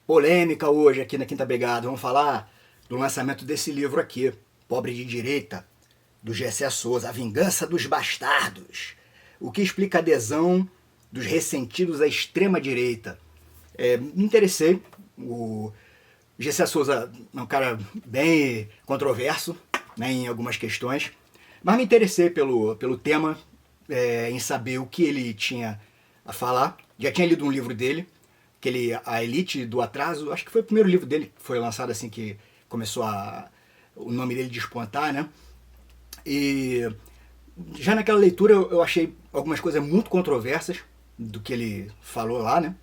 Polêmica hoje aqui na Quinta Brigada. Vamos falar do lançamento desse livro aqui, Pobre de Direita, do Gessé Souza, A Vingança dos Bastardos. O que explica a adesão dos ressentidos à extrema-direita. Me interessei. O Gessé Souza é um cara bem controverso, né, em algumas questões, mas me interessei pelo tema, em saber o que ele tinha a falar. Já tinha lido um livro dele, A Elite do Atraso, acho que foi o primeiro livro dele que foi lançado assim que começou o nome dele despontar, né? E já naquela leitura eu achei algumas coisas muito controversas do que ele falou lá, né?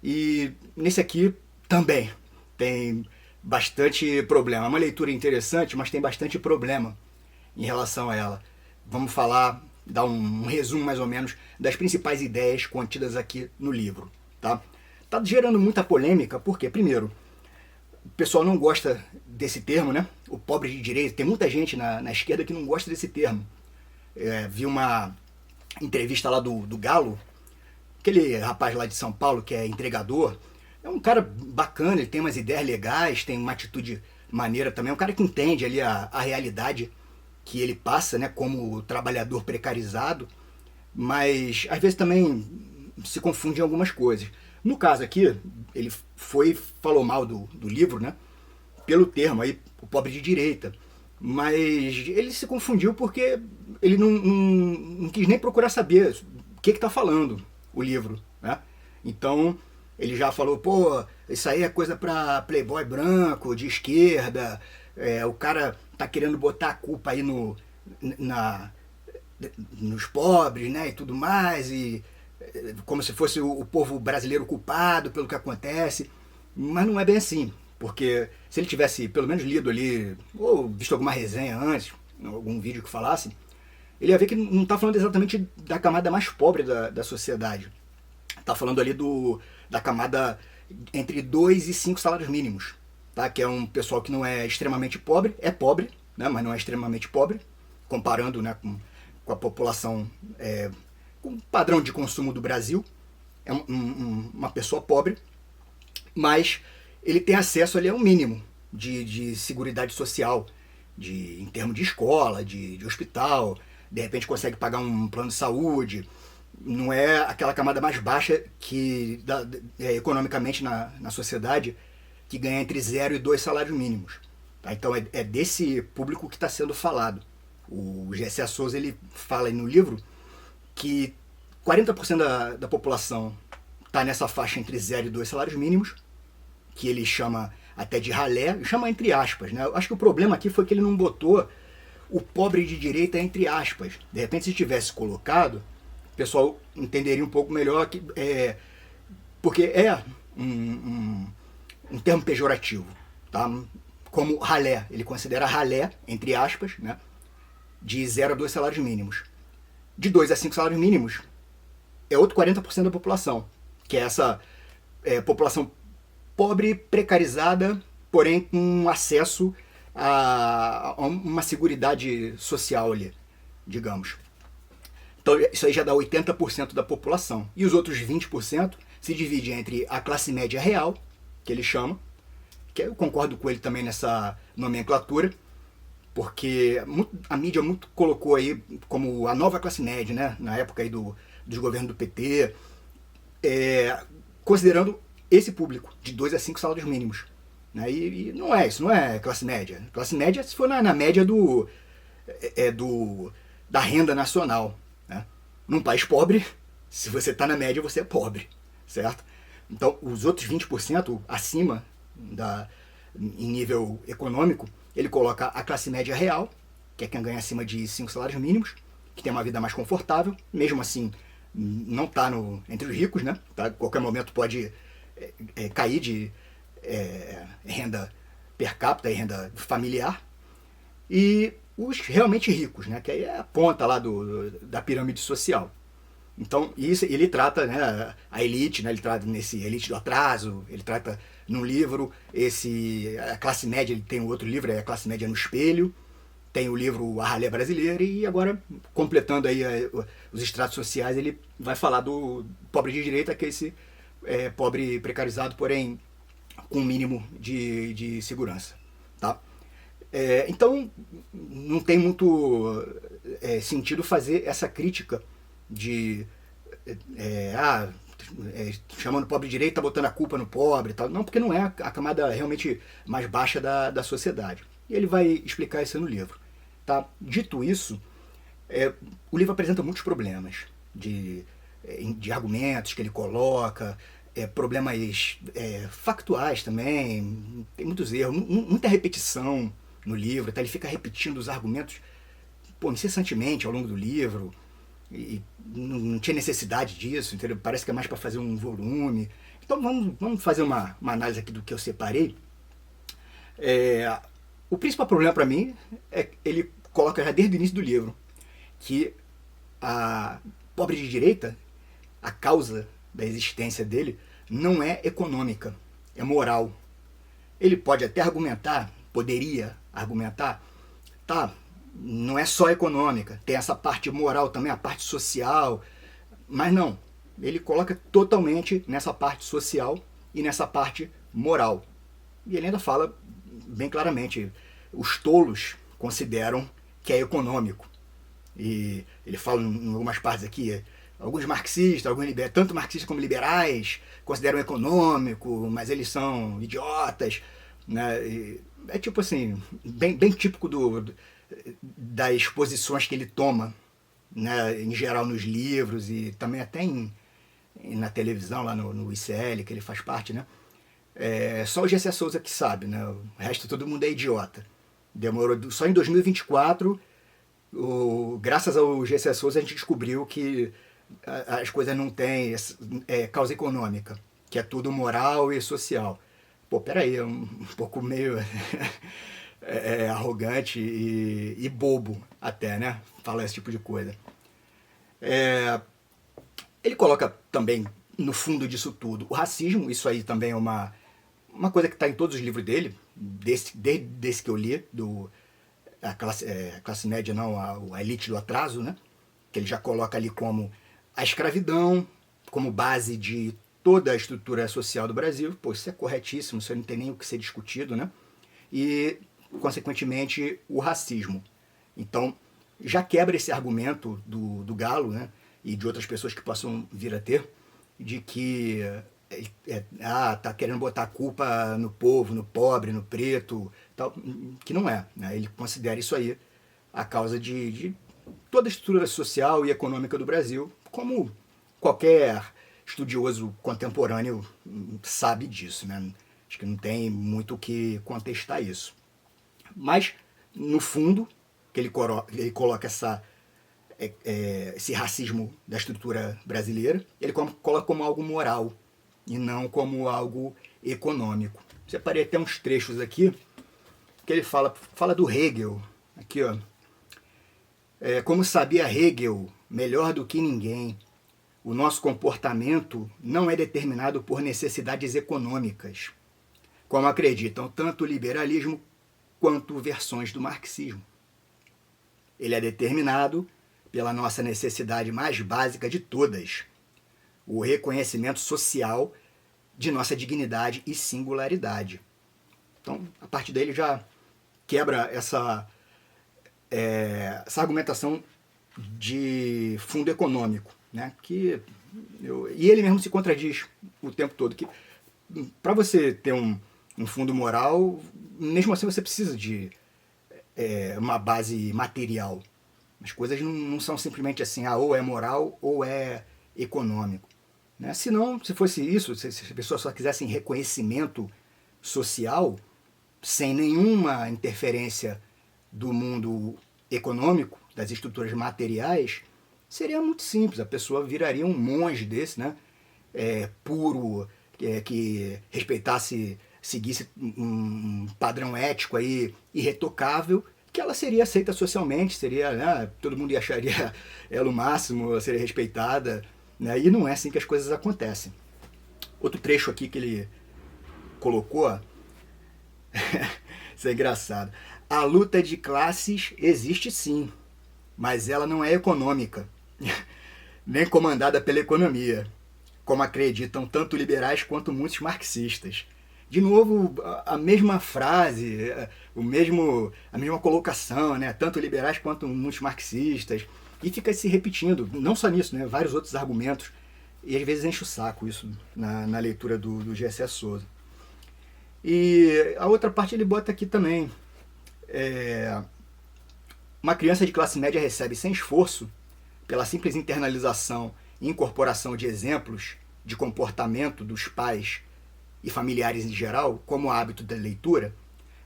E nesse aqui também tem bastante problema. É uma leitura interessante, mas tem bastante problema em relação a ela. Vamos falar, dar um resumo mais ou menos das principais ideias contidas aqui no livro, tá? Tá gerando muita polêmica, porque, primeiro, o pessoal não gosta desse termo, né? O pobre de direita. Tem muita gente na esquerda que não gosta desse termo. Vi uma entrevista lá do Galo, aquele rapaz lá de São Paulo que é entregador. É um cara bacana, ele tem umas ideias legais, tem uma atitude maneira também. É um cara que entende ali a realidade que ele passa, né? Como trabalhador precarizado. Mas, às vezes, também se confunde em algumas coisas. No caso aqui, ele falou mal do livro, né? Pelo termo aí, o pobre de direita. Mas ele se confundiu porque ele não quis nem procurar saber o que está falando o livro, né? Então, ele já falou, pô, isso aí é coisa para playboy branco, de esquerda, o cara tá querendo botar a culpa aí nos pobres, né, e tudo mais, e como se fosse o povo brasileiro culpado pelo que acontece, mas não é bem assim, porque se ele tivesse pelo menos lido ali, ou visto alguma resenha antes, algum vídeo que falasse, ele ia ver que não está falando exatamente da camada mais pobre da sociedade. Está falando ali da camada entre 2 e 5 salários mínimos, tá? Que é um pessoal que não é extremamente pobre, é pobre, né, mas não é extremamente pobre, comparando, né, com a população, com o padrão de consumo do Brasil. É uma pessoa pobre, mas ele tem acesso ali a um mínimo de seguridade social, em termos de escola, de hospital, de repente consegue pagar um plano de saúde. Não é aquela camada mais baixa que economicamente na sociedade, que ganha entre 0 e 2 salários mínimos. Tá? Então é desse público que está sendo falado. O Gessé Souza ele fala aí no livro que 40% da população está nessa faixa entre 0 e 2 salários mínimos, que ele chama até de ralé, chama entre aspas, né? Eu acho que o problema aqui foi que ele não botou o pobre de direita entre aspas. De repente, se tivesse colocado, o pessoal entenderia um pouco melhor, porque é um termo pejorativo, tá? Como ralé, ele considera ralé, entre aspas, né? De 0 a 2 salários mínimos. De 2 a 5 salários mínimos é outro 40% da população, que é essa população pobre, precarizada, porém com acesso a uma seguridade social ali, digamos. Então isso aí já dá 80% da população. E os outros 20% se dividem entre a classe média real, que ele chama, que eu concordo com ele também nessa nomenclatura, porque a mídia muito colocou aí como a nova classe média, né, na época aí dos governos do PT, considerando esse público, de 2 a 5 salários mínimos. Né, e não é isso, não é classe média. Classe média se for na média da renda nacional. Né? Num país pobre, se você está na média, você é pobre, certo? Então, os outros 20% acima, em nível econômico, ele coloca a classe média real, que é quem ganha acima de 5 salários mínimos, que tem uma vida mais confortável, mesmo assim não está entre os ricos, né? Tá? A qualquer momento pode cair de renda per capita e renda familiar. E os realmente ricos, né? Que aí é a ponta lá da pirâmide social. Então, isso ele trata, né, a elite, né, ele trata nesse Elite do Atraso, ele trata num livro, a classe média, ele tem um outro livro, a classe média no espelho, tem o livro A Ralé Brasileira, e agora, completando aí os estratos sociais, ele vai falar do pobre de direita, que é esse pobre precarizado, porém com um mínimo de segurança. Tá? Então, não tem muito sentido fazer essa crítica de chamando o pobre de direita, botando a culpa no pobre e tal. Não, porque não é a camada realmente mais baixa da sociedade. E ele vai explicar isso no livro. Tá? Dito isso, o livro apresenta muitos problemas de argumentos que ele coloca, problemas factuais também, tem muitos erros, muita repetição no livro, tá? Ele fica repetindo os argumentos incessantemente ao longo do livro, e não tinha necessidade disso, entendeu? Parece que é mais para fazer um volume. Então vamos fazer uma análise aqui do que eu separei. O principal problema para mim é que ele coloca já desde o início do livro que a pobre de direita, a causa da existência dele, não é econômica, é moral. Ele pode até argumentar, poderia argumentar, tá, não é só econômica, tem essa parte moral também, a parte social, mas não, ele coloca totalmente nessa parte social e nessa parte moral. E ele ainda fala bem claramente, os tolos consideram que é econômico. E ele fala em algumas partes aqui, alguns marxistas, alguns tanto marxistas como liberais, consideram econômico, mas eles são idiotas. Né? E é tipo assim, bem típico das posições que ele toma, né, em geral nos livros e também até na televisão, lá no ICL, que ele faz parte, né? Só o Gessé Souza que sabe, né? O resto todo mundo é idiota. Demorou só em 2024, graças ao Gessé Souza, a gente descobriu que as coisas não têm causa econômica, que é tudo moral e social. Pô, peraí, é um pouco meio arrogante e bobo até, né? Falar esse tipo de coisa. Ele coloca também no fundo disso tudo o racismo. Isso aí também é uma coisa que está em todos os livros dele, desde que eu li, a classe média não, a elite do atraso, né? Que ele já coloca ali como a escravidão, como base de toda a estrutura social do Brasil. Pô, isso é corretíssimo, isso não tem nem o que ser discutido, né? E, consequentemente, o racismo. Então, já quebra esse argumento do Galo, né? E de outras pessoas que possam vir a ter, de que tá querendo botar a culpa no povo, no pobre, no preto, tal, que não é. Né? Ele considera isso aí a causa de toda a estrutura social e econômica do Brasil, como qualquer estudioso contemporâneo sabe disso. Né? Acho que não tem muito o que contestar isso. Mas, no fundo, que ele coloca esse racismo da estrutura brasileira, ele coloca como algo moral e não como algo econômico. Separei até uns trechos aqui que ele fala do Hegel. Aqui, ó. Como sabia Hegel melhor do que ninguém, o nosso comportamento não é determinado por necessidades econômicas, como acreditam tanto o liberalismo quanto versões do marxismo. Ele é determinado pela nossa necessidade mais básica de todas, o reconhecimento social de nossa dignidade e singularidade. Então, a partir dele já quebra essa argumentação de fundo econômico, né? E ele mesmo se contradiz o tempo todo, que para você ter um fundo moral, mesmo assim você precisa de uma base material. As coisas não são simplesmente assim, ou é moral ou é econômico. Né? Se fosse isso, se as pessoas só quisessem reconhecimento social, sem nenhuma interferência do mundo econômico, das estruturas materiais, seria muito simples. A pessoa viraria um monge desse, né? Puro, que respeitasse, seguisse um padrão ético aí irretocável, que ela seria aceita socialmente, seria, né, todo mundo acharia ela o máximo, ela seria respeitada, né, e não é assim que as coisas acontecem. Outro trecho aqui que ele colocou, isso é engraçado. A luta de classes existe sim, mas ela não é econômica, nem comandada pela economia, como acreditam tanto liberais quanto muitos marxistas. de novo a mesma frase, a mesma colocação, né? Tanto liberais quanto muitos marxistas, e fica se repetindo, não só nisso, né? Vários outros argumentos, e às vezes enche o saco isso na leitura do G.S. Souza. E a outra parte ele bota aqui também. Uma criança de classe média recebe sem esforço, pela simples internalização e incorporação de exemplos de comportamento dos pais e familiares em geral, como hábito da leitura,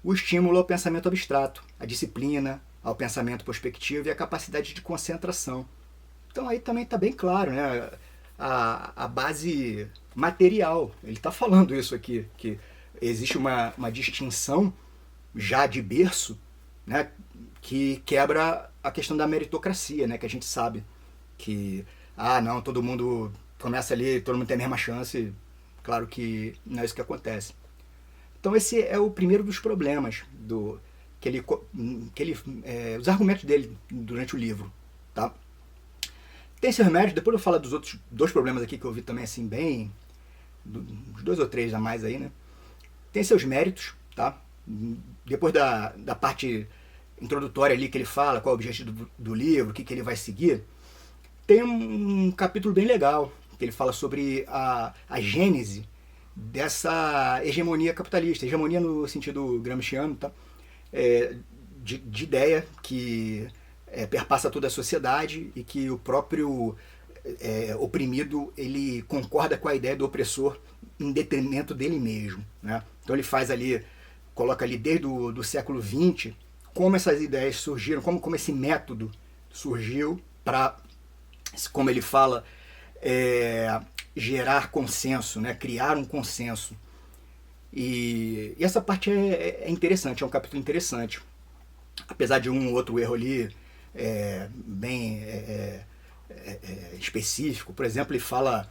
o estímulo ao pensamento abstrato, a disciplina, ao pensamento prospectivo e a capacidade de concentração. Então aí também está bem claro, né? A base material. Ele está falando isso aqui, que existe uma distinção já de berço, né, que quebra a questão da meritocracia, né, que a gente sabe que, não, todo mundo começa ali, todo mundo tem a mesma chance. Claro que não é isso que acontece. Então esse é o primeiro dos problemas os argumentos dele durante o livro, tá? Tem seus méritos, depois eu vou falar dos outros dois problemas aqui que eu vi também assim bem, uns 2 ou 3 a mais aí, né? Tem seus méritos, tá? Depois da parte introdutória ali que ele fala qual é o objetivo do livro, o que ele vai seguir, tem um capítulo bem legal, que ele fala sobre a gênese dessa hegemonia capitalista, hegemonia no sentido gramsciano, tá? De ideia que perpassa toda a sociedade e que o próprio oprimido ele concorda com a ideia do opressor em detrimento dele mesmo, né? Então ele faz ali, coloca ali desde do século XX como essas ideias surgiram, como esse método surgiu para, como ele fala, gerar consenso, né? Criar um consenso. E essa parte é interessante, é um capítulo interessante. Apesar de um outro erro ali bem específico. Por exemplo, ele fala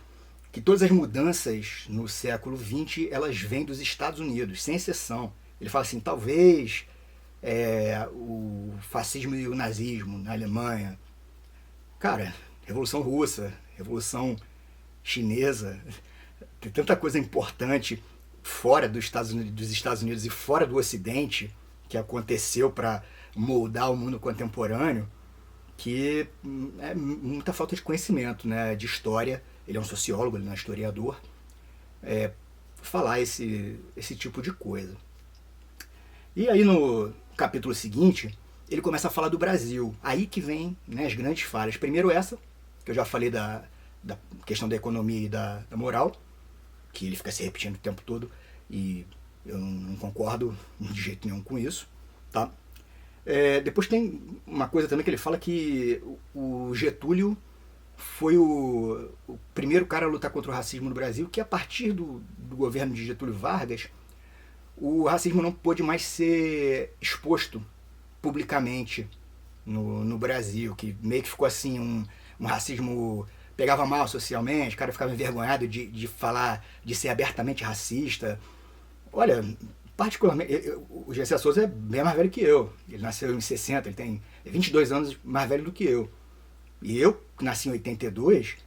que todas as mudanças no século XX elas vêm dos Estados Unidos, sem exceção. Ele fala assim, talvez o fascismo e o nazismo na Alemanha. Cara, Revolução Russa, Revolução Chinesa, tem tanta coisa importante fora dos Estados Unidos e fora do Ocidente que aconteceu para moldar o mundo contemporâneo, que é muita falta de conhecimento, né, de história. Ele é um sociólogo, ele não é historiador, falar esse tipo de coisa. E aí no capítulo seguinte, ele começa a falar do Brasil. Aí que vem, né, as grandes falhas. Primeiro essa, que eu já falei da questão da economia e da moral, que ele fica se repetindo o tempo todo, e eu não concordo de jeito nenhum com isso, tá? Depois tem uma coisa também que ele fala que o Getúlio foi o primeiro cara a lutar contra o racismo no Brasil, que a partir do governo de Getúlio Vargas, o racismo não pôde mais ser exposto publicamente no Brasil, que meio que ficou assim um racismo, pegava mal socialmente, o cara ficava envergonhado de falar, de ser abertamente racista. Olha, particularmente, o G.S. Souza é bem mais velho que eu. Ele nasceu em 60, ele tem 22 anos mais velho do que eu. E eu, que nasci em 82,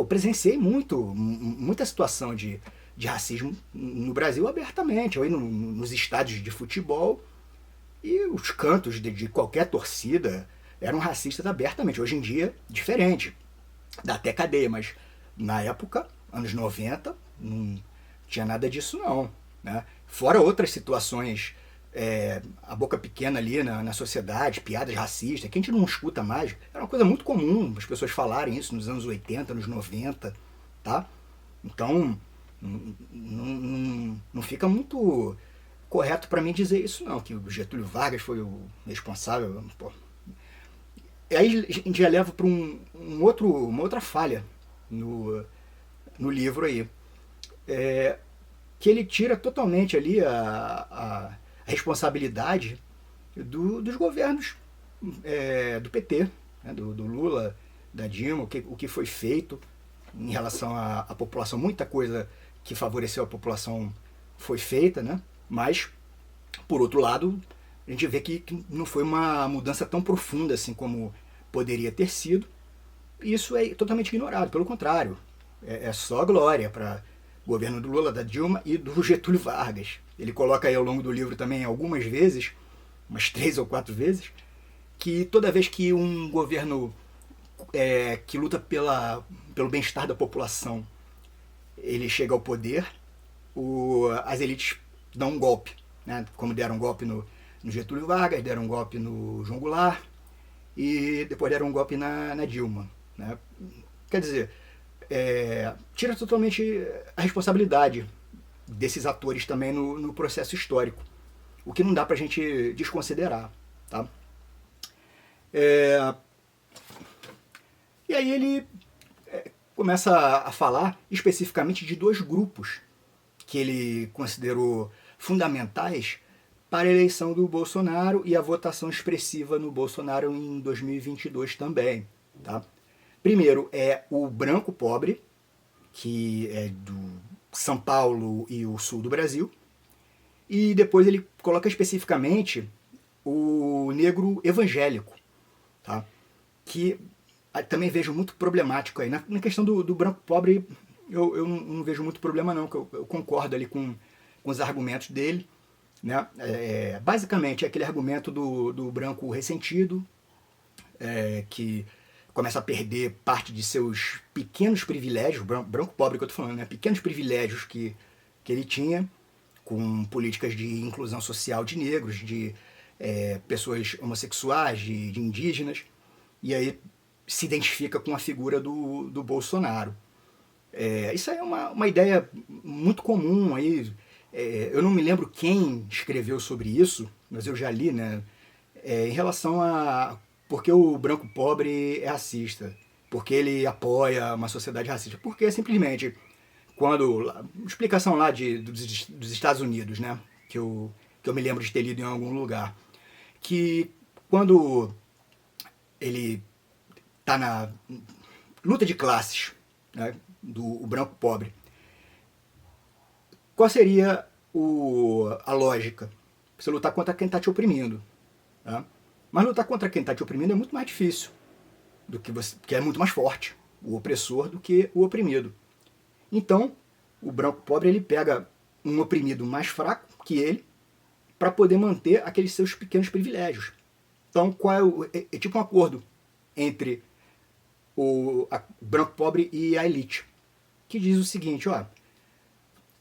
presenciei muita situação de racismo no Brasil abertamente. Eu ia nos estádios de futebol e os cantos de qualquer torcida eram racistas abertamente. Hoje em dia, diferente. Dá até cadeia, mas na época, anos 90, não tinha nada disso não, né? Fora outras situações, a boca pequena ali na sociedade, piadas racistas, que a gente não escuta mais. Era uma coisa muito comum as pessoas falarem isso nos anos 80, anos 90, tá? Então, não fica muito correto para mim dizer isso não, que o Getúlio Vargas foi o responsável. Pô. E aí a gente já leva para uma outra falha no livro aí. Que ele tira totalmente ali a responsabilidade dos governos do PT, né, do Lula, da Dilma, o que foi feito em relação à população. Muita coisa que favoreceu a população foi feita, né? Mas, por outro lado, a gente vê que não foi uma mudança tão profunda assim como poderia ter sido. E isso é totalmente ignorado, pelo contrário. É só glória para governo do Lula, da Dilma e do Getúlio Vargas. Ele coloca aí ao longo do livro também algumas vezes, umas 3 ou 4 vezes, que toda vez que um governo que luta pelo bem-estar da população, ele chega ao poder, as elites dão um golpe, né? Como deram um golpe no Getúlio Vargas, deram um golpe no João Goulart e depois deram um golpe na Dilma, né? Quer dizer, tira totalmente a responsabilidade desses atores também no processo histórico, o que não dá pra gente desconsiderar, tá? E aí ele começa a falar especificamente de 2 grupos que ele considerou fundamentais para a eleição do Bolsonaro e a votação expressiva no Bolsonaro em 2022 também, tá? Primeiro é o branco pobre, que é do São Paulo e o sul do Brasil, e depois ele coloca especificamente o negro evangélico, tá? Que também vejo muito problemático aí. Na questão do branco pobre, eu não vejo muito problema não, que eu concordo ali com os argumentos dele, né? Basicamente é aquele argumento do branco ressentido, que começa a perder parte de seus pequenos privilégios, branco pobre que eu estou falando, né? Pequenos privilégios que ele tinha, com políticas de inclusão social de negros, de pessoas homossexuais, de indígenas, e aí se identifica com a figura do Bolsonaro. Isso aí é uma ideia muito comum aí. Eu não me lembro quem escreveu sobre isso, mas eu já li, né? Em relação a porque o branco pobre é racista, porque ele apoia uma sociedade racista, porque simplesmente quando explicação lá dos Estados Unidos, né? Que eu me lembro de ter lido em algum lugar, que quando ele está na luta de classes, né, do branco pobre, qual seria a lógica? Você lutar contra quem está te oprimindo. Tá? Mas lutar contra quem está te oprimindo é muito mais difícil, que é muito mais forte o opressor do que o oprimido. Então, o branco pobre ele pega um oprimido mais fraco que ele para poder manter aqueles seus pequenos privilégios. Então, é tipo um acordo entre o branco pobre e a elite, que diz o seguinte, ó,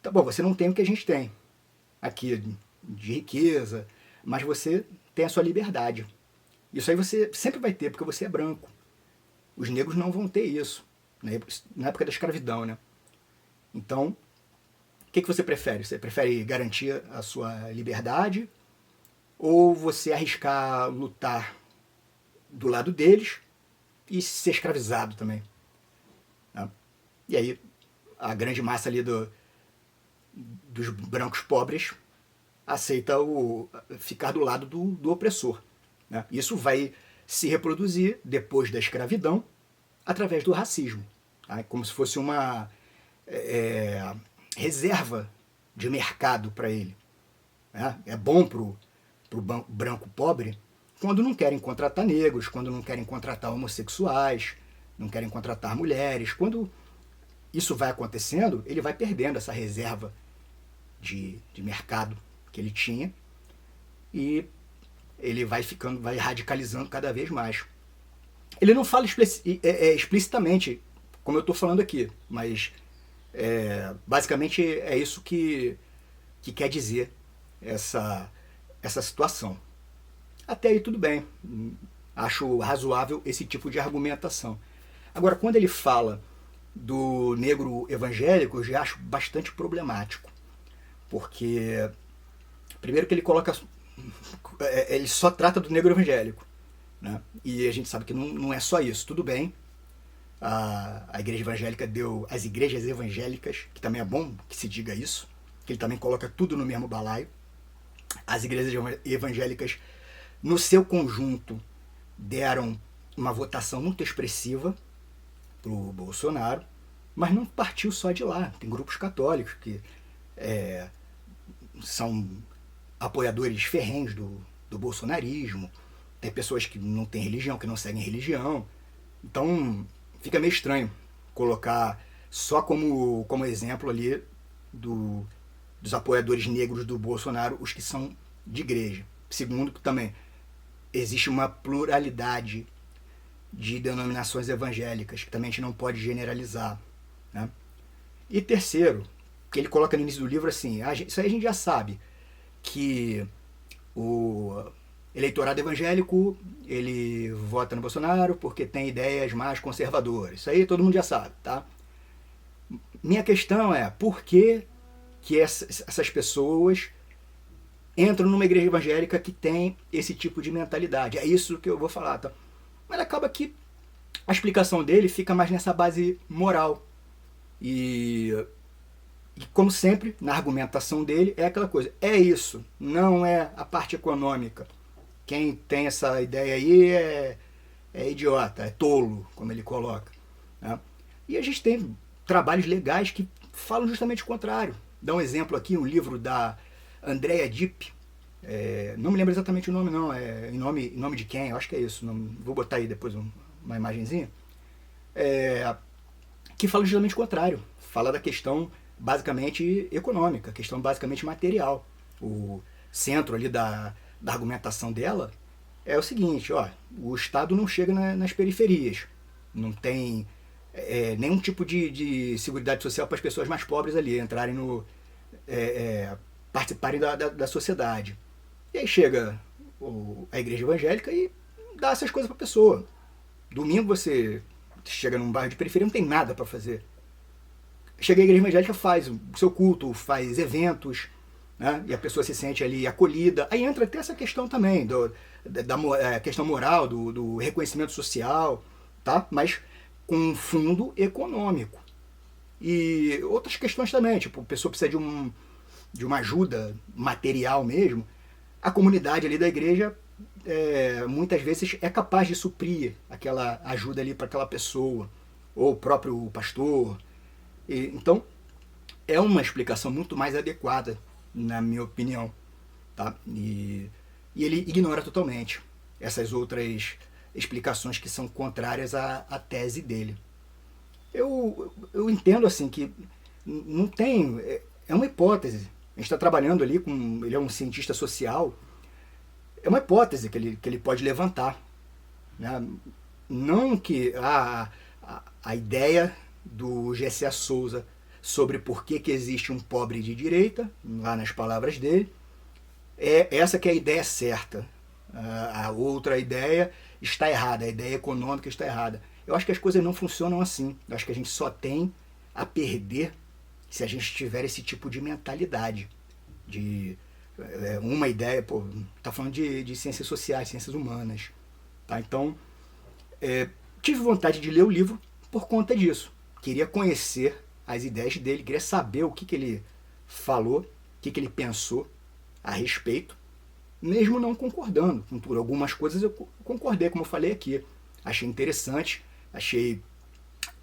tá bom, você não tem o que a gente tem aqui de riqueza, mas você tem a sua liberdade. Isso aí você sempre vai ter, porque você é branco. Os negros não vão ter isso, na época da escravidão, né? Então, o que você prefere? Você prefere garantir a sua liberdade ou você arriscar lutar do lado deles e ser escravizado também? Tá? E aí, a grande massa ali dos brancos pobres aceita ficar do lado do opressor. Né? Isso vai se reproduzir depois da escravidão através do racismo. Tá? Como se fosse uma reserva de mercado para ele. Né? É bom para o branco pobre quando não querem contratar negros, quando não querem contratar homossexuais, não querem contratar mulheres. Quando isso vai acontecendo, ele vai perdendo essa reserva de mercado que ele tinha e ele vai radicalizando cada vez mais. Ele não fala explicitamente, como eu estou falando aqui, mas basicamente é isso que quer dizer essa situação. Até aí tudo bem, acho razoável esse tipo de argumentação. Agora, quando ele fala do negro evangélico, eu já acho bastante problemático, porque primeiro que ele coloca, ele só trata do negro evangélico, né? E a gente sabe que não é só isso. Tudo bem, a igreja evangélica deu as igrejas evangélicas, que também é bom que se diga isso, que ele também coloca tudo no mesmo balaio. As igrejas evangélicas, no seu conjunto, deram uma votação muito expressiva para o Bolsonaro, mas não partiu só de lá. Tem grupos católicos que são apoiadores ferrenhos do bolsonarismo, tem pessoas que não têm religião, que não seguem religião. Então fica meio estranho colocar só como exemplo ali dos apoiadores negros do Bolsonaro os que são de igreja. Segundo, que também existe uma pluralidade de denominações evangélicas, que também a gente não pode generalizar. Né? E terceiro, que ele coloca no início do livro assim, isso aí a gente já sabe, que o eleitorado evangélico, ele vota no Bolsonaro porque tem ideias mais conservadoras. Isso aí todo mundo já sabe, tá? Minha questão é, por que essas pessoas entram numa igreja evangélica que tem esse tipo de mentalidade? É isso que eu vou falar, tá? Mas acaba que a explicação dele fica mais nessa base moral. E como sempre, na argumentação dele, é aquela coisa, é isso, não é a parte econômica. Quem tem essa ideia aí é idiota, é tolo, como ele coloca. Né? E a gente tem trabalhos legais que falam justamente o contrário. Dá um exemplo aqui, um livro da Andrea Dipp, não me lembro exatamente o nome não, em nome de quem, eu acho que é isso, vou botar aí depois uma imagenzinha, que fala justamente o contrário, fala da questão basicamente econômica, questão basicamente material. O centro ali da argumentação dela é o seguinte, ó, o Estado não chega nas periferias, não tem nenhum tipo de seguridade social para as pessoas mais pobres ali entrarem participarem da sociedade. E aí chega a igreja evangélica e dá essas coisas para a pessoa. Domingo você chega num bairro de periferia, não tem nada para fazer. Chega a igreja evangélica, faz o seu culto, faz eventos, né? E a pessoa se sente ali acolhida. Aí entra até essa questão também, da questão moral, do reconhecimento social, tá? Mas com um fundo econômico. E outras questões também, tipo, a pessoa precisa de uma ajuda material mesmo. A comunidade ali da igreja muitas vezes é capaz de suprir aquela ajuda ali para aquela pessoa, ou o próprio pastor. Então, é uma explicação muito mais adequada, na minha opinião. Tá? E ele ignora totalmente essas outras explicações que são contrárias à tese dele. Eu entendo assim que não tem... É uma hipótese. A gente está trabalhando ali com... Ele é um cientista social. É uma hipótese que ele pode levantar. Né? Não que a ideia do G.C. Souza sobre por que existe um pobre de direita, lá nas palavras dele, essa que é a ideia certa. A outra ideia está errada, a ideia econômica está errada. Eu acho que as coisas não funcionam assim. Eu acho que a gente só tem a perder se a gente tiver esse tipo de mentalidade. De uma ideia, pô, tá falando de ciências sociais, ciências humanas. Tá? Então, tive vontade de ler o livro por conta disso. Queria conhecer as ideias dele, queria saber o que ele falou, o que ele pensou a respeito, mesmo não concordando com tudo. Algumas coisas eu concordei, como eu falei aqui. Achei interessante, achei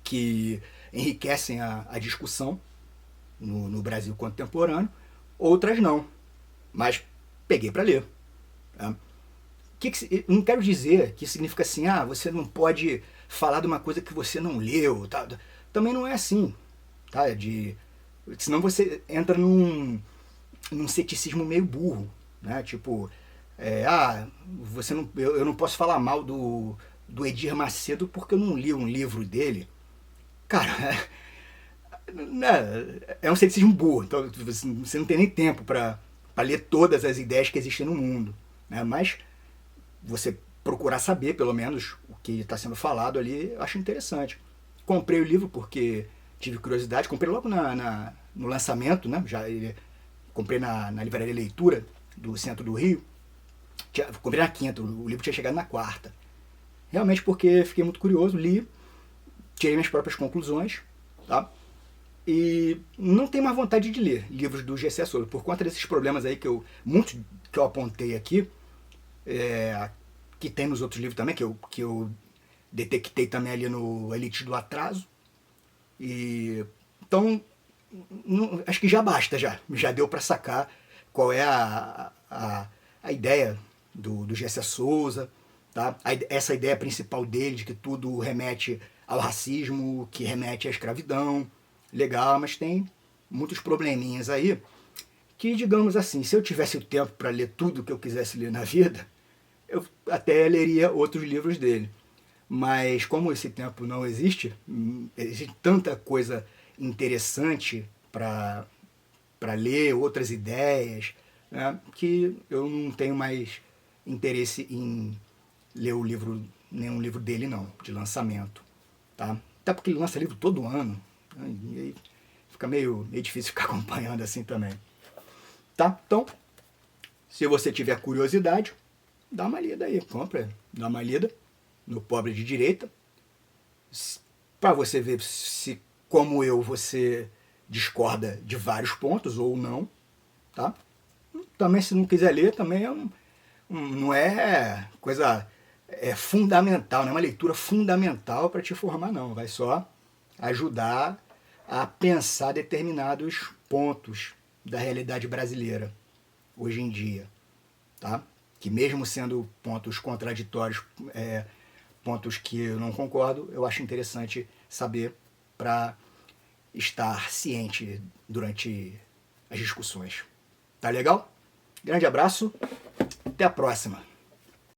que enriquecem a discussão no Brasil contemporâneo, outras não, mas peguei para ler. Tá? Não quero dizer que significa assim, você não pode falar de uma coisa que você não leu. Tá? Também não é assim. Tá? Senão você entra num ceticismo meio burro. Né? Tipo, eu não posso falar mal do Edir Macedo porque eu não li um livro dele. Cara, é um ceticismo burro. Então você não tem nem tempo para ler todas as ideias que existem no mundo. Né? Mas você procurar saber, pelo menos, o que está sendo falado ali, eu acho interessante. Comprei o livro porque tive curiosidade, comprei logo no lançamento, né? Comprei na livraria Leitura do centro do Rio. Comprei na quinta, o livro tinha chegado na quarta. Realmente porque fiquei muito curioso, li, tirei minhas próprias conclusões, tá? E não tenho mais vontade de ler livros do G.C. Souza, por conta desses problemas aí muitos que eu apontei aqui, que tem nos outros livros também, que eu detectei também ali no Elite do Atraso. Então, acho que já basta, já deu para sacar qual é a ideia do G.C. Souza, tá? Essa ideia principal dele, de que tudo remete ao racismo, que remete à escravidão. Legal, mas tem muitos probleminhas aí, que, digamos assim, se eu tivesse o tempo para ler tudo que eu quisesse ler na vida, eu até leria outros livros dele. Mas como esse tempo não existe, existe tanta coisa interessante para ler, outras ideias, né, que eu não tenho mais interesse em ler o livro, nenhum livro dele não, de lançamento. Tá? Até porque ele lança livro todo ano, né, e aí fica meio difícil ficar acompanhando assim também. Tá? Então, se você tiver curiosidade, dá uma lida aí, compra, dá uma lida no Pobre de Direita, para você ver se, como eu, você discorda de vários pontos ou não, tá? Também, se não quiser ler, também não é coisa fundamental, não é uma leitura fundamental para te formar, não. Vai só ajudar a pensar determinados pontos da realidade brasileira hoje em dia, tá? Que mesmo sendo pontos contraditórios, pontos que eu não concordo, eu acho interessante saber para estar ciente durante as discussões. Tá legal? Grande abraço, até a próxima.